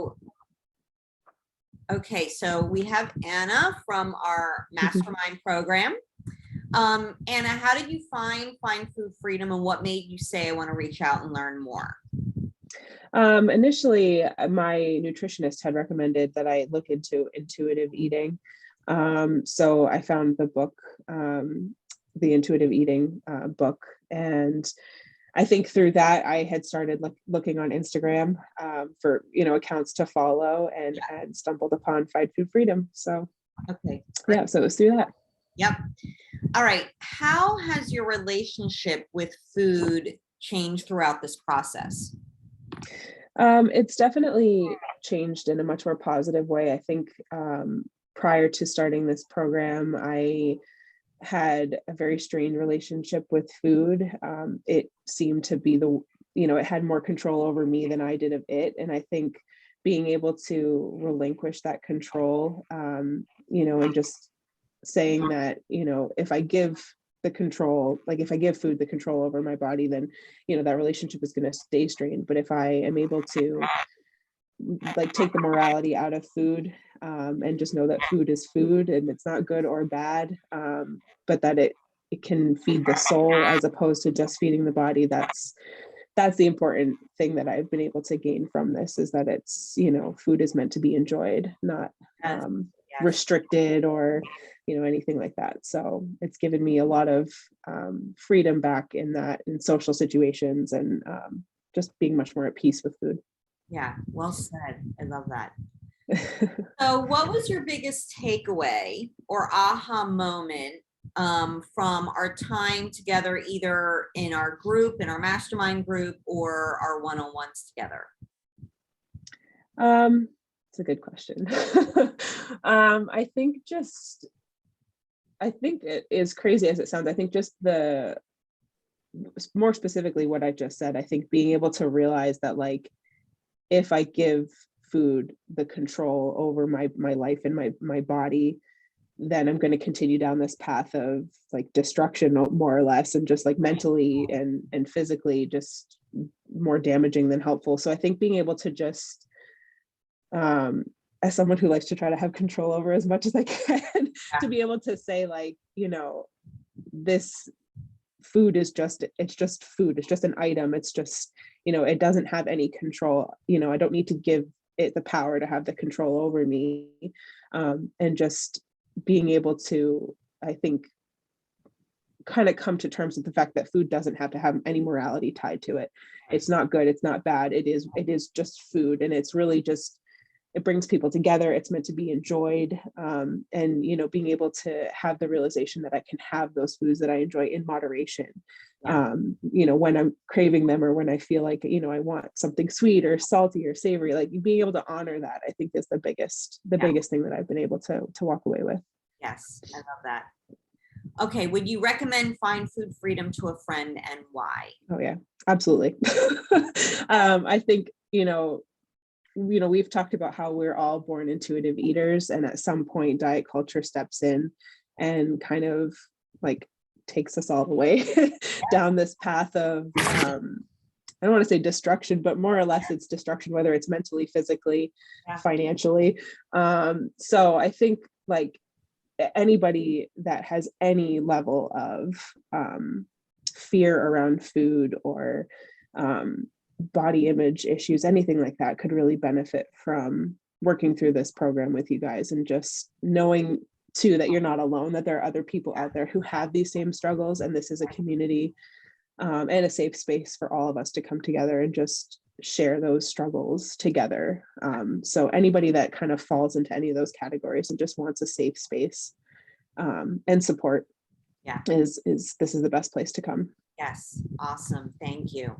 So, okay, so we have Anna from our mastermind program. Anna, how did you find Food Freedom, and what made you say, I want to reach out and learn more? Initially, my nutritionist had recommended that I look into intuitive eating. So I found the book, the Intuitive Eating book, and I think through that I had started looking on Instagram for accounts to follow, and had stumbled upon Find Food Freedom. So okay, yeah, so it was through that. Yep. All right. How has your relationship with food changed throughout this process? It's definitely changed in a much more positive way. I think prior to starting this program, I had a very strained relationship with food. It seemed to be it had more control over me than I did of it. And I think being able to relinquish that control, and just saying that, if I give the control, like if I give food the control over my body, then, that relationship is going to stay strained. But if I am able to take the morality out of food, and just know that food is food and it's not good or bad, but that it can feed the soul as opposed to just feeding the body. That's the important thing that I've been able to gain from this, is that it's, food is meant to be enjoyed, not restricted or, anything like that. So it's given me a lot of freedom back in social situations, and just being much more at peace with food. Yeah, well said. I love that. So what was your biggest takeaway or aha moment from our time together, either in our group, in our mastermind group, or our one-on-ones together? It's a good question. I think it is crazy as it sounds. I think just more specifically what I just said, I think being able to realize that, if I give food the control over my life and my body, then I'm going to continue down this path of destruction, more or less, and just mentally and physically just more damaging than helpful. So I think being able to just, as someone who likes to try to have control over as much as I can, to be able to say, this food is it's just food. It's just an item. It's just, it doesn't have any control. I don't need to give it the power to have the control over me. And just being able to, I think, kind of come to terms with the fact that food doesn't have to have any morality tied to it. It's not good. It's not bad. It is just food. And it's really just, it brings people together. It's meant to be enjoyed. And, being able to have the realization that I can have those foods that I enjoy in moderation. When I'm craving them, or when I feel like, I want something sweet or salty or savory, being able to honor that, I think, is the biggest thing that I've been able to walk away with. Yes, I love that. Okay, would you recommend Find Food Freedom to a friend, and why? Oh yeah, absolutely. I think, we've talked about how we're all born intuitive eaters, and at some point diet culture steps in and kind of takes us all the way down this path of, I don't want to say destruction, but more or less it's destruction, whether it's mentally, physically, financially. So I think anybody that has any level of fear around food, or body image issues, anything like that, could really benefit from working through this program with you guys, and just knowing too that you're not alone, that there are other people out there who have these same struggles, and this is a community and a safe space for all of us to come together and just share those struggles together. So anybody that kind of falls into any of those categories and just wants a safe space and support, this is the best place to come. Yes, awesome. Thank you.